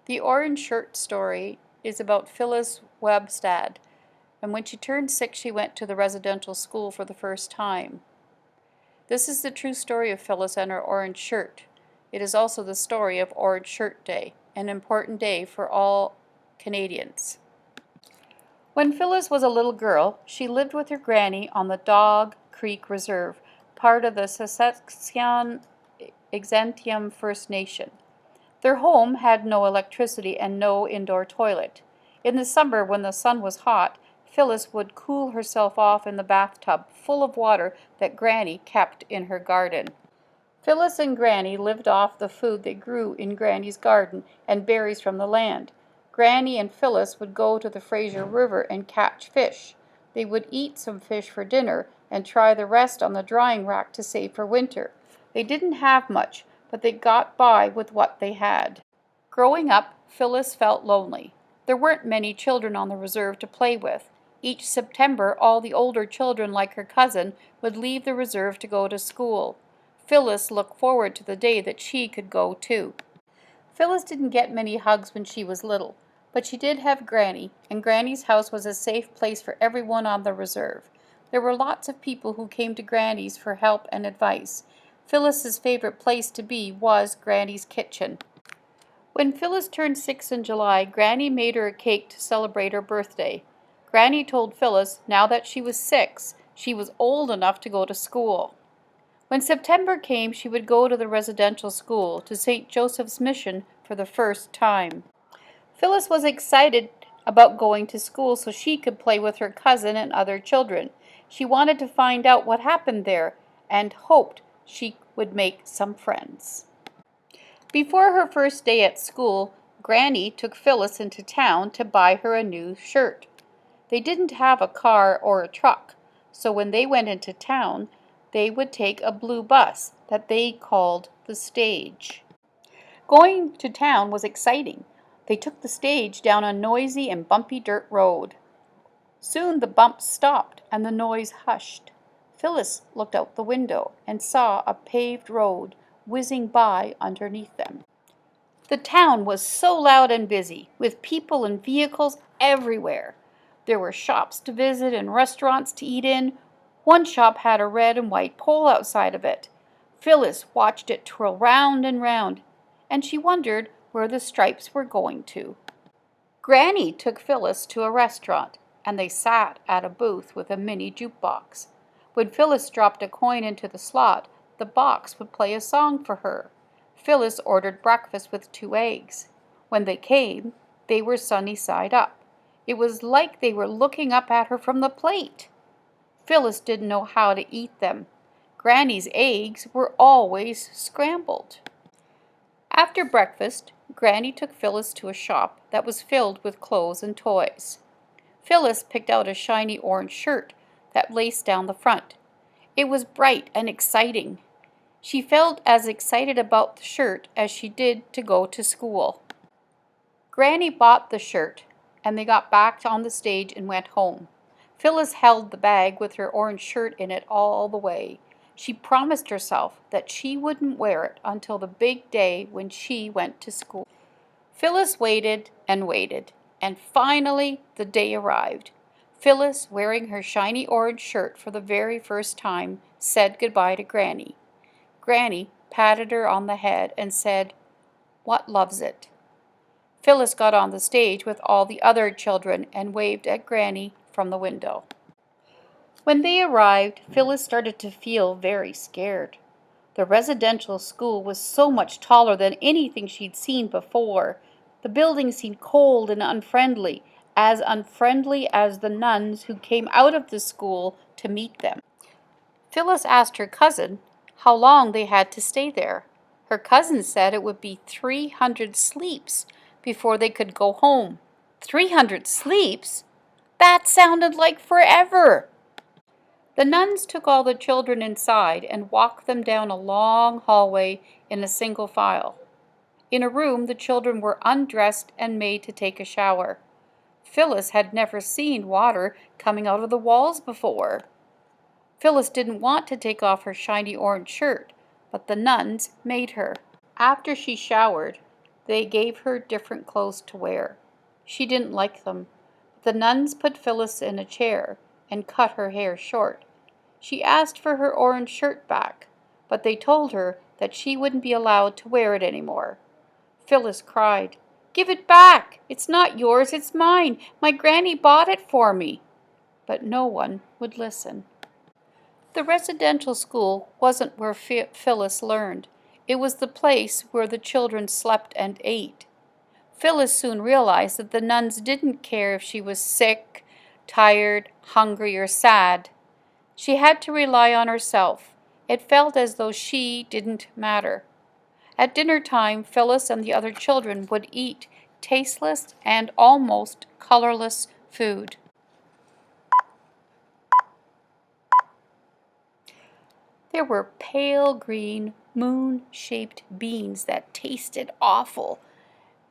The orange shirt story is about Phyllis Webstad, and when she turned 6, she went to the residential school for the first time. This is the true story of Phyllis and her orange shirt. It is also the story of Orange Shirt Day, an important day for all Canadians. When Phyllis was a little girl, she lived with her granny on the Dog Creek Reserve, part of the Saskatchewan Exantium First Nation. Their home had no electricity and no indoor toilet. In the summer, when the sun was hot, Phyllis would cool herself off in the bathtub full of water that Granny kept in her garden. Phyllis and Granny lived off the food they grew in Granny's garden and berries from the land. Granny and Phyllis would go to the Fraser River and catch fish. They would eat some fish for dinner and try the rest on the drying rack to save for winter. They didn't have much, but they got by with what they had. Growing up, Phyllis felt lonely. There weren't many children on the reserve to play with. Each September, all the older children, like her cousin, would leave the reserve to go to school. Phyllis looked forward to the day that she could go too. Phyllis didn't get many hugs when she was little, but she did have Granny, and Granny's house was a safe place for everyone on the reserve. There were lots of people who came to Granny's for help and advice. Phyllis's favorite place to be was Granny's kitchen. When Phyllis turned 6 in July, Granny made her a cake to celebrate her birthday. Granny told Phyllis now that she was 6, she was old enough to go to school. When September came, she would go to the residential school, to St. Joseph's Mission, for the first time. Phyllis was excited about going to school so she could play with her cousin and other children. She wanted to find out what happened there and hoped she would make some friends. Before her first day at school, Granny took Phyllis into town to buy her a new shirt. They didn't have a car or a truck, so when they went into town, they would take a blue bus that they called the stage. Going to town was exciting. They took the stage down a noisy and bumpy dirt road. Soon the bumps stopped and the noise hushed. Phyllis looked out the window and saw a paved road whizzing by underneath them. The town was so loud and busy, with people and vehicles everywhere. There were shops to visit and restaurants to eat in. One shop had a red and white pole outside of it. Phyllis watched it twirl round and round, and she wondered where the stripes were going to. Granny took Phyllis to a restaurant, and they sat at a booth with a mini jukebox. When Phyllis dropped a coin into the slot, the box would play a song for her. Phyllis ordered breakfast with 2 eggs. When they came, they were sunny side up. It was like they were looking up at her from the plate. Phyllis didn't know how to eat them. Granny's eggs were always scrambled. After breakfast, Granny took Phyllis to a shop that was filled with clothes and toys. Phyllis picked out a shiny orange shirt that laced down the front. It was bright and exciting. She felt as excited about the shirt as she did to go to school. Granny bought the shirt, and they got back on the stage and went home. Phyllis held the bag with her orange shirt in it all the way. She promised herself that she wouldn't wear it until the big day when she went to school. Phyllis waited, and finally the day arrived. Phyllis, wearing her shiny orange shirt for the very first time, said goodbye to Granny. Granny patted her on the head and said, "What loves it?" Phyllis got on the stage with all the other children and waved at Granny from the window. When they arrived, Phyllis started to feel very scared. The residential school was so much taller than anything she'd seen before. The building seemed cold and unfriendly as the nuns who came out of the school to meet them. Phyllis asked her cousin how long they had to stay there. Her cousin said it would be 300 sleeps before they could go home. 300 sleeps? That sounded like forever! The nuns took all the children inside and walked them down a long hallway in a single file. In a room, the children were undressed and made to take a shower. Phyllis had never seen water coming out of the walls before. Phyllis didn't want to take off her shiny orange shirt, but the nuns made her. After she showered, They gave her different clothes to wear. She didn't like them. The nuns put Phyllis in a chair and cut her hair short. She asked for her orange shirt back, but they told her that she wouldn't be allowed to wear it anymore. Phyllis cried, "Give it back! It's not yours, it's mine. My granny bought it for me." But no one would listen. The residential school wasn't where Phyllis learned. It was the place where the children slept and ate. Phyllis soon realized that the nuns didn't care if she was sick, tired, hungry, or sad. She had to rely on herself. It felt as though she didn't matter. At dinner time, Phyllis and the other children would eat tasteless and almost colorless food. There were pale green, moon-shaped beans that tasted awful.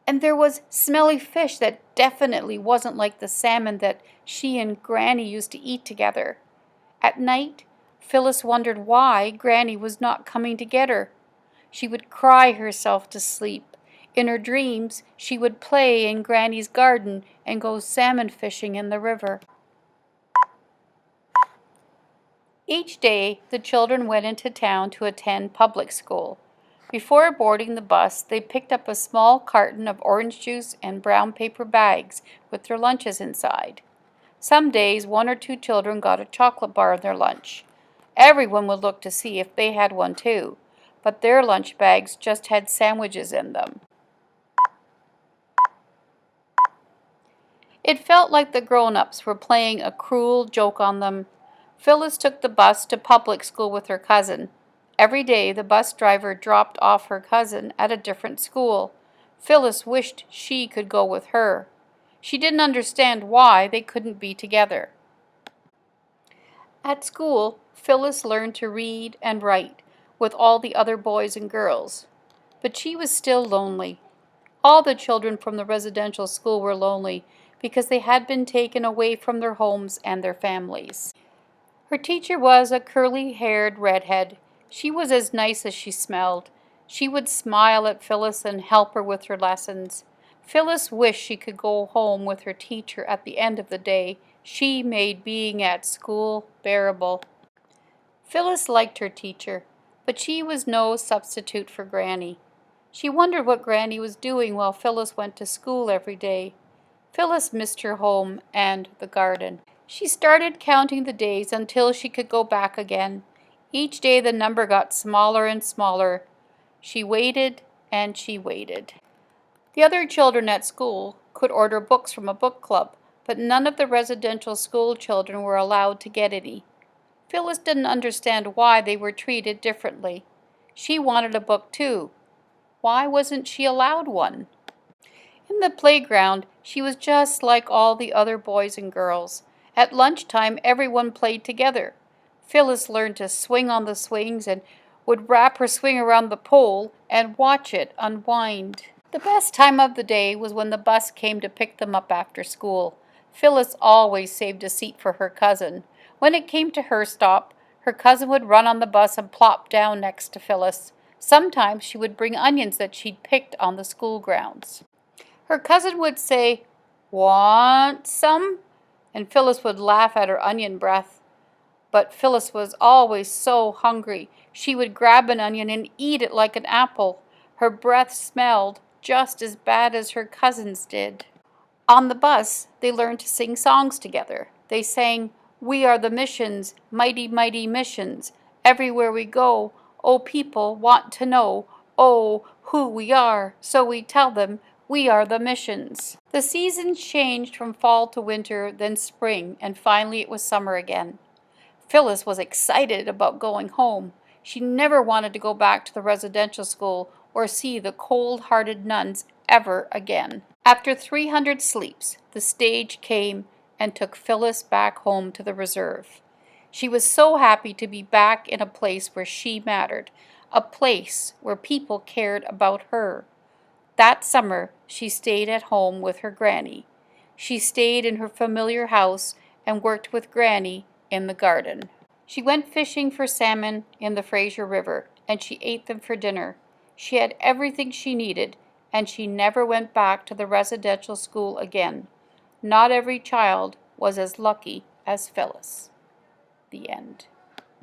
And there was smelly fish that definitely wasn't like the salmon that she and Granny used to eat together. At night, Phyllis wondered why Granny was not coming to get her. She would cry herself to sleep. In her dreams, she would play in Granny's garden and go salmon fishing in the river. Each day, the children went into town to attend public school. Before boarding the bus, they picked up a small carton of orange juice and brown paper bags with their lunches inside. Some days, one or two children got a chocolate bar in their lunch. Everyone would look to see if they had one too, but their lunch bags just had sandwiches in them. It felt like the grown-ups were playing a cruel joke on them. Phyllis took the bus to public school with her cousin. Every day, the bus driver dropped off her cousin at a different school. Phyllis wished she could go with her. She didn't understand why they couldn't be together. At school, Phyllis learned to read and write with all the other boys and girls. But she was still lonely. All the children from the residential school were lonely because they had been taken away from their homes and their families. Her teacher was a curly-haired redhead. She was as nice as she smelled. She would smile at Phyllis and help her with her lessons. Phyllis wished she could go home with her teacher at the end of the day. She made being at school bearable. Phyllis liked her teacher, but she was no substitute for Granny. She wondered what Granny was doing while Phyllis went to school every day. Phyllis missed her home and the garden. She started counting the days until she could go back again. Each day the number got smaller and smaller. She waited and she waited. The other children at school could order books from a book club, but none of the residential school children were allowed to get any. Phyllis didn't understand why they were treated differently. She wanted a book too. Why wasn't she allowed one? In the playground, she was just like all the other boys and girls. At lunchtime, everyone played together. Phyllis learned to swing on the swings and would wrap her swing around the pole and watch it unwind. The best time of the day was when the bus came to pick them up after school. Phyllis always saved a seat for her cousin. When it came to her stop, her cousin would run on the bus and plop down next to Phyllis. Sometimes she would bring onions that she'd picked on the school grounds. Her cousin would say, "Want some?" and Phyllis would laugh at her onion breath. But Phyllis was always so hungry. She would grab an onion and eat it like an apple. Her breath smelled just as bad as her cousin's did. On the bus, they learned to sing songs together. They sang, "We are the missions, mighty, mighty missions. Everywhere we go, oh, people want to know, oh, who we are. So we tell them, we are the missions." The seasons changed from fall to winter, then spring, and finally it was summer again. Phyllis was excited about going home. She never wanted to go back to the residential school or see the cold-hearted nuns ever again. After 300 sleeps, the stage came and took Phyllis back home to the reserve. She was so happy to be back in a place where she mattered, a place where people cared about her. That summer, she stayed at home with her Granny. She stayed in her familiar house and worked with Granny in the garden. She went fishing for salmon in the Fraser River, and she ate them for dinner. She had everything she needed, and she never went back to the residential school again. Not every child was as lucky as Phyllis. The end.